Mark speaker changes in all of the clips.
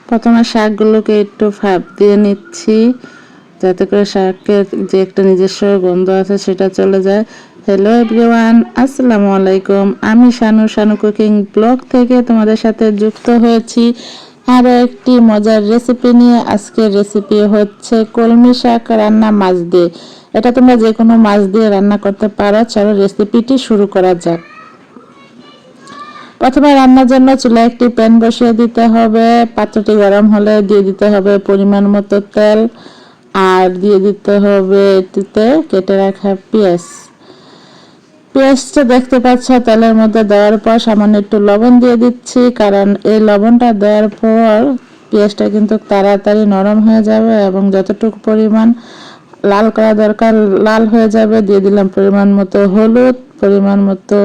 Speaker 1: প্রথমে শাকগুলোকে একটু ভাপ দিয়ে নিচ্ছি যাতে করে শাকের যে একটা নিজস্ব গন্ধ আছে সেটা চলে যায়। হ্যালো এভরিওয়ান, আসসালামু আলাইকুম। আমি শানু কুকিং ব্লগ থেকে তোমাদের সাথে যুক্ত হয়েছি আরও একটি মজার রেসিপি নিয়ে। আজকের রেসিপি হচ্ছে কলমি শাক রান্না মাছ দিয়ে। এটা তোমরা যে কোনো মাছ দিয়ে রান্না করতে পারো। চলো রেসিপিটি শুরু করা যাক। প্রথমে রান্নার জন্য চুলায় একটি প্যান বসিয়ে দিতে হবে। পাত্রটি গরম হলে দিয়ে দিতে হবে পরিমাণ মতো তেল, আর দিয়ে দিতে হবে এটিতে কেটে রাখা পেঁয়াজটা দেখতে পাচ্ছ তেলের মধ্যে দেওয়ার পর সামান্য একটু লবণ দিয়ে দিচ্ছি, কারণ এই লবণটা দেওয়ার পর পেঁয়াজটা কিন্তু তাড়াতাড়ি নরম হয়ে যাবে এবং যতটুকু পরিমাণ লাল করা দরকার লাল হয়ে যাবে। দিয়ে দিলাম পরিমাণ মতো হলুদ, পরিমাণ মতো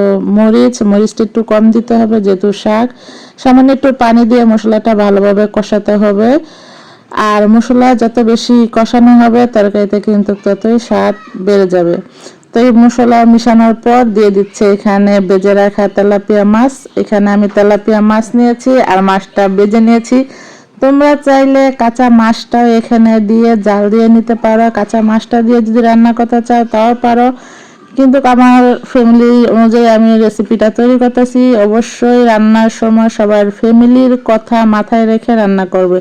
Speaker 1: মরিচটা একটু কম দিতে হবে যেহেতু শাক। সামান্য একটু পানি দিয়ে মশলাটা ভালোভাবে কষাতে হবে, আর মশলা যত বেশি কষানো হবে তরকারিতে কিন্তু ততই স্বাদ বেড়ে যাবে। তো এই মশলা মিশানোর পর দিয়ে দিচ্ছে এখানে ভেজে রাখা তেলাপিয়া মাছ। এখানে আমি তেলাপিয়া মাছ নিয়েছি আর মাছটা ভেজে নিয়েছি। তোমরা চাইলে কাঁচা মাছটাও এখানে দিয়ে জাল দিয়ে নিতে পারো। কাঁচা মাছটা দিয়ে যদি রান্না করতে চাও তাও পারো, কিন্তু আমার ফ্যামিলি অনুযায়ী আমি রেসিপিটা তৈরি করতেছি। অবশ্যই রান্নার সময় সবার ফ্যামিলির কথা মাথায় রেখে রান্না করবে।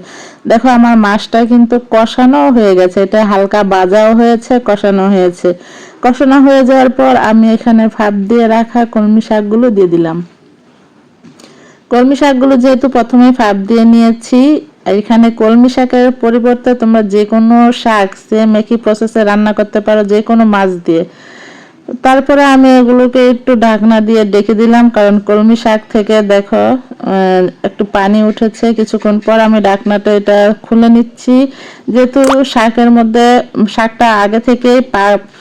Speaker 1: দেখো আমার মাছটা কিন্তু কষানো হয়ে গেছে, এটা হালকা ভাজাও হয়েছে, কষানো হয়েছে। কষানো হয়ে যাওয়ার পর আমি এখানে ভাপ দিয়ে রাখা কলমি শাকগুলো দিয়ে দিলাম। কলমি শাকগুলো যেহেতু প্রথমেই ভাপ দিয়ে নিয়েছি, এখানে কলমি শাকের পরিবর্তে তোমরা যে কোনো শাক সেম একই প্রসেসে রান্না করতে পারো, যে কোনো মাছ দিয়ে। তারপরে আমি এগুলোকে একটু ঢাকনা দিয়ে ডেকে দিলাম, কারণ কলমি শাক থেকে দেখো একটু পানি উঠেছে। কিছুক্ষণ পর আমি ঢাকনাটা এটা খুলে নিচ্ছি। যেহেতু শাকের মধ্যে শাকটা আগে থেকেই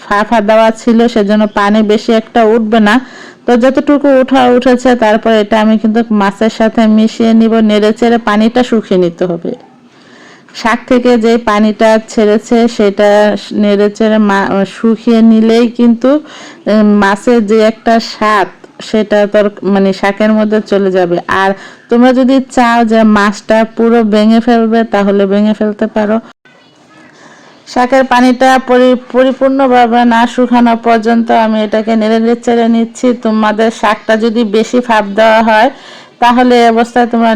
Speaker 1: ফাঁফা দেওয়া ছিল, সেজন্য পানি বেশি একটা উঠবে না। তো যতটুকু উঠেছে তারপর এটা আমি কিন্তু মাছের সাথে মিশিয়ে নিব। নেড়ে চেড়ে পানিটা শুকিয়ে নিতে হবে। শাক থেকে যে পানিটা ছেড়েছে সেটা নেড়ে চেড়ে শুকিয়ে নিলেই কিন্তু মাছের যে একটা স্বাদ সেটা তোর মানে শাকের মধ্যে চলে যাবে। আর তোমরা যদি চাও যে মাছটা পুরো ভেঙে ফেলবে তাহলে ভেঙে ফেলতে পারো। শাকের পানিটা পরিপূর্ণভাবে না শুকানো পর্যন্ত আমি এটাকে নেড়ে চেড়ে নিচ্ছি। তোমাদের শাকটা যদি বেশি ভাপ দেওয়া হয় তাহলে এই অবস্থায় তোমরা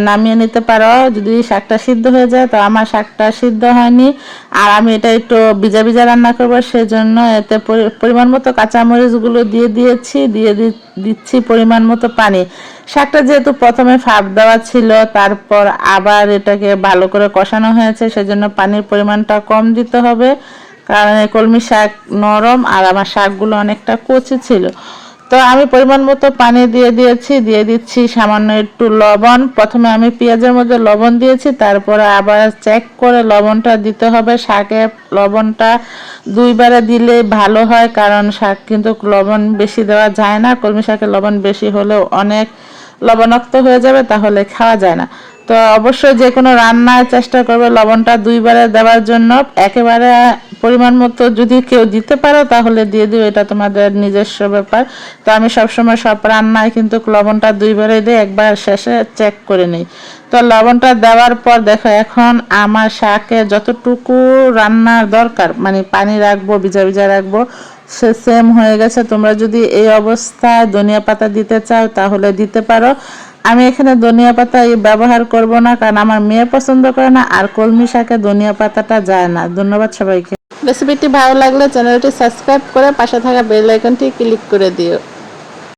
Speaker 1: নামিয়ে নিতে পারো যদি শাকটা সিদ্ধ হয়ে যায়। তো আমার শাকটা সিদ্ধ হয়নি, আর আমি এটা একটু ভিজা ভিজা রান্না করবো, সেজন্য এতে পরিমাণ মতো কাঁচামরিচগুলো দিয়ে দিচ্ছি পরিমাণ মতো পানি। শাকটা যেহেতু প্রথমে ভাপ দেওয়া ছিল, তারপর আবার এটাকে ভালো করে কষানো হয়েছে, সেজন্য পানির পরিমাণটা কম দিতে হবে, কারণ কলমি শাক নরম আর আমার শাকগুলো অনেকটা কচি ছিল। তো আমি পরিমাণ মতো পানি দিয়ে দিচ্ছি সামান্য একটু লবণ। প্রথমে আমি পেঁয়াজের মধ্যে লবণ দিয়েছি, তারপরে আবার চেক করে লবণটা দিতে হবে। শাকে লবণটা দুইবারে দিলে ভালো হয়, কারণ শাক কিন্তু লবণ বেশি দেওয়া যায় না। কলমি শাকে লবণ বেশি হলেও অনেক লবণাক্ত হয়ে যাবে, তাহলে খাওয়া যায় না। তো অবশ্যই যে কোনো রান্নার চেষ্টা করবে লবণটা দুইবারে দেওয়ার জন্য। একেবারে পরিমাণ মতো যদি কেউ দিতে পারো তাহলে দিয়ে দিও, এটা তোমাদের নিজস্ব ব্যাপার। তো আমি সবসময় সব রান্নায় কিন্তু লবণটা দুইবারে দিই, একবার শেষে চেক করে নিই। তো লবণটা দেওয়ার পর দেখো এখন আমার শাকে যতটুকু রান্নার দরকার মানে পানি রাখবো, ভিজা ভিজা রাখবো, সে সেম হয়ে গেছে। তোমরা যদি এই অবস্থায় ধনিয়া পাতা দিতে চাও তাহলে দিতে পারো। আমি এখানে ধনিয়া পাতা ব্যবহার করব না, কারণ আমার মেয়ে পছন্দ করে না, আর কলমি শাকে ধনিয়া পাতাটা যায় না। ধন্যবাদ সবাইকে। রেসিপিটি ভালো লাগলে চ্যানেলটি সাবস্ক্রাইব করে পাশে থাকা বেল আইকনটি ক্লিক করে দিও।